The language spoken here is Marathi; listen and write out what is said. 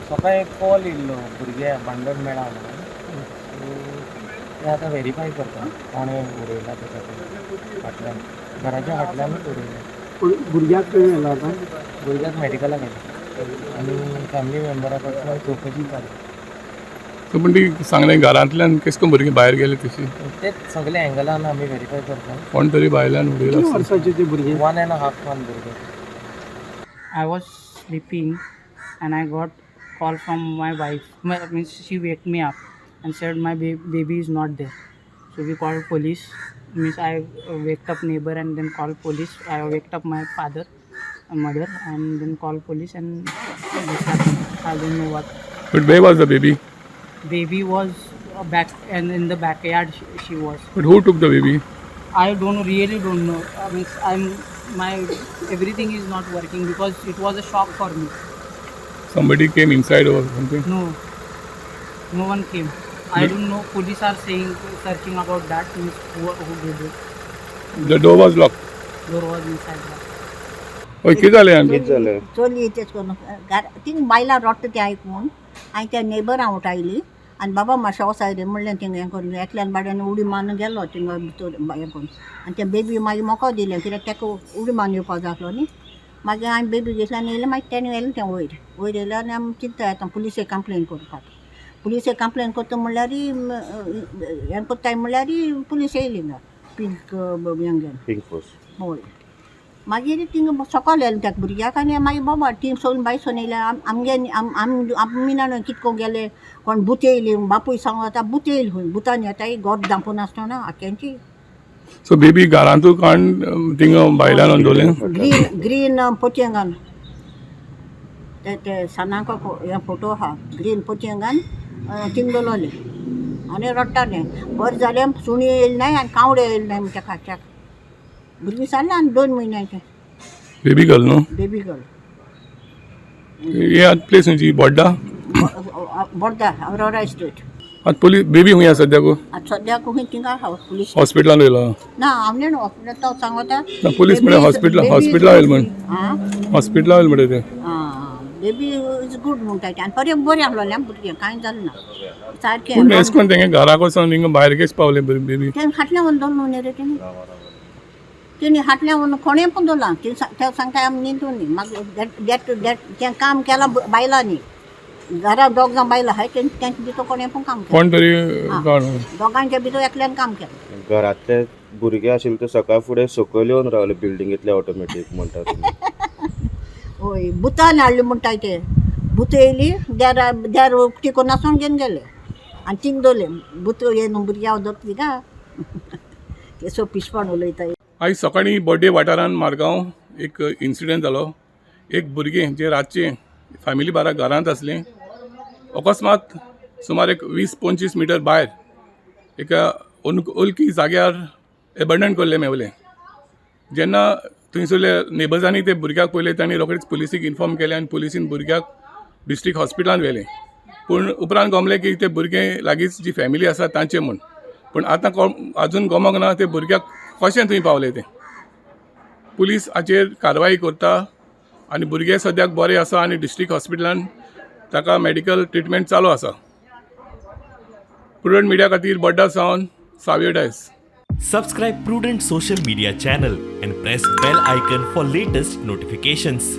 सकाळी एक कॉल येयल्लो भुरगे भांडण मेळ्ळा म्हणून ते आतां व्हेरीफाय करता कोणें उडयला तेच्या फाटल्यान घराच्या फाटल्यानूच उडयलें. भुरग्याक खंय व्हेला आतां? भुरग्याक मॅडिकलाक गेले आनी फॅमिली मेंबरा कडच्यान चवकशी चालू. सो पूण ती सांगलें घरांतल्यान कशें करून भुरगीं भायर गेले तशी तेच सगळे एंगलान आमी व्हेरीफाय करता. कोण तरी भायल्यान उडयला किती आसता. वर्साचे ते भुरगे? 1.5 month भुरगे. I was sleeping and I got call from my wife. Means she waked me up and said my baby is not there. So we called police. Means I waked up neighbor and then called police. I waked up my father and mother and then called police and this happened. I don't know what. But where was the baby? Baby was back and in the backyard she was. But who took the baby? I really don't know. I mean, my everything is not working because it was a shock for me. Somebody came inside or something? No one came. I don't know. Police are searching about that. Means who did it. The door was locked. Door was inside. ओय कितें जालें आनी? चली तेच करून थिंग बायलां रडटा तें आयकून हांवें त्या नेबरां उठयली आनी बाबा मातशें वसाय रे म्हणलें थिंग हें करून एकल्यान बाड्यान उडी मारून गेलो थिंग भितर हें करून आनी तें बेबी मागीर मोको दिलें कित्याक तेका उडी मारून येवपाक जाय आसलो न्ही. मागीर हांवें बेबी घेतलें आनी येयलें मागीर तेणें व्हेलें तें वयर येयलें आनी आमी चिंतता येता पुलिशेक कंप्लेन करपाक. पुलिशेक कंप्लेन करता म्हणल्यार हें कोत्ताय म्हणल्यार पुलीस येयली ना पिंक हें घेवन पिंक फोर्स. हय. मागीर थिंग सकयल येलें त्या भुरग्याक आनी मागीर बाबा टीम सोडून बायसून येयलें आमगे आमी न्हय कितको गेले कोण भूत येयली बापूय सांगता भूत येयली खंय भुतान येताय गोड दांपून आसतना आख्यांची. सो बेबी घरांतू काण थिंग भायल्यान दवरलें? ग्रीन पोतयेंगान ते सनाको हे फोटो आहा ग्रीन पोतयेंगान थिंग दवरलें आनी रडटालें. बरें जालें सुणी येयली नाय आनी कावडे येयले नाय त्या खाच्याक. भुरगीं जालें आनी 2 म्हयन्याचें. बेबी गर्ल न्हू? Baby girl. हे आतां प्लेस खंयची बोड्डा? बोड्डा अरोरा इस्टेट. आतां पुलीस बेबी खंय आसा सद्याक? आतां सद्याक खंय थिंगा आहा पुलीस. हॉस्पिटलान व्हेला? ना हांव न्हय हॉस्पिटलांत तो सांगता. ना पुलीस म्हळ्यार हॉस्पिटला व्हेल म्हण. हॉस्पिटला व्हेल म्हणटा ते. बेबी इज गूड म्हणटा ते आनी बरें आसलोलें आं भुरगें कांय जालें ना सारकें. पूण एश कोन्न तेंगे घरा वचोन थिंगा भायर केश पावले बेबी? तें फाटल्यान व्हरून दवरलो न्ही रे तेणी फाटल्यान व्हरून कोणें पण दवरलां. ते सांगता आमी न्हिदून न्ही मागीर तें काम केलां बायलांनी घरा दोग जाण बायलां आहाय तेंच्या भितर कोणें पण काम केलां. कोण तरी दोगांच्या भितर एकल्यान काम केलां. घरांतले भुरगे आशिल्ले ते सकाळ फुडें सकयल येवन रावले बिल्डिंगेंतले ऑटोमॅटीक म्हणटात. हय भुतान हाडली म्हणटाय ते. भूत येयली देर उक्ती करून नासून घेवन गेले आनी थिंग दवरलें भूत येवन भुरग्यां धरता थिंगा. केसो पिशपण उलयताय. आयज सकाळीं बर्थडे वाठारान मारगांव एक इन्सिडंट जालो. एक भुरगें जे रातचें फॅमिली बारा घरांत आसलें अकस्मात सुमार एक 20-25 मिटर भायर एका अनवळखी जाग्यार एबंडन केल्लें मेवलें. जेन्ना थंयसरल्या नेबर्सांनी ते भुरग्याक पळयलें तांणी रोखडेच पुलिसीक इन्फॉर्म केलें आनी पुलिसीन भुरग्याक डिस्ट्रिक्ट हॉस्पिटलांत व्हेलें. पूण उपरांत गमलें की ते भुरगें लागींच जी फॅमिली आसा तांचें म्हूण. पूण आतां आजून गमक ना ते भुरग्याक कशें थंय पावलें तें. पुलीस हाचेर कारवाय करता आनी भुरगे सद्याक बरे आसा आनी डिस्ट्रिक्ट हॉस्पिटलान ताका मेडिकल ट्रिटमेंट चालू आसा. प्रुडंट मिडिया खातीर बड्डा सावन Savio Dias. Subscribe Prudent social media channel and press bell icon for latest notifications.